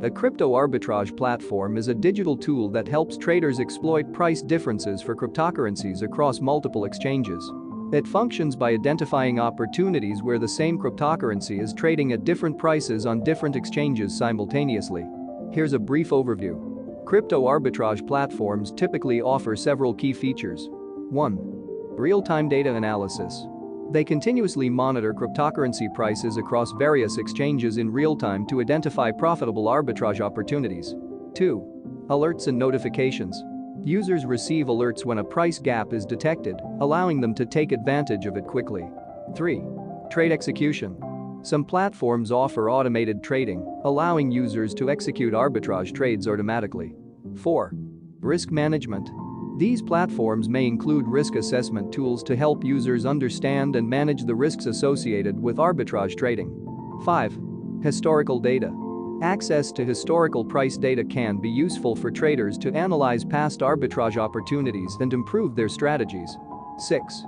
A crypto arbitrage platform is a digital tool that helps traders exploit price differences for cryptocurrencies across multiple exchanges. It functions by identifying opportunities where the same cryptocurrency is trading at different prices on different exchanges simultaneously. Here's a brief overview. Crypto arbitrage platforms typically offer several key features. 1. Real-time data analysis. They continuously monitor cryptocurrency prices across various exchanges in real time to identify profitable arbitrage opportunities. 2. Alerts and notifications. Users receive alerts when a price gap is detected, allowing them to take advantage of it quickly. 3. Trade execution. Some platforms offer automated trading, allowing users to execute arbitrage trades automatically. 4. Risk management. These platforms may include risk assessment tools to help users understand and manage the risks associated with arbitrage trading. 5. Historical data. Access to historical price data can be useful for traders to analyze past arbitrage opportunities and improve their strategies. 6.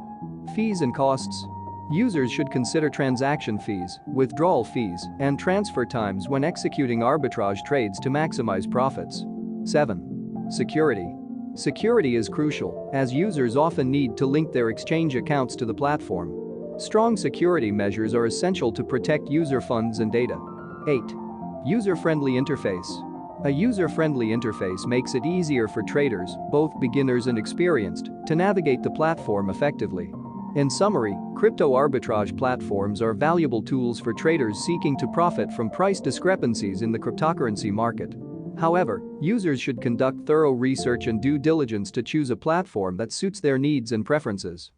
Fees and costs. Users should consider transaction fees, withdrawal fees, and transfer times when executing arbitrage trades to maximize profits. 7. Security. Security is crucial, as users often need to link their exchange accounts to the platform. Strong security measures are essential to protect user funds and data. 8. User-friendly interface. A user-friendly interface makes it easier for traders, both beginners and experienced, to navigate the platform effectively. In summary, crypto arbitrage platforms are valuable tools for traders seeking to profit from price discrepancies in the cryptocurrency market. However, users should conduct thorough research and due diligence to choose a platform that suits their needs and preferences.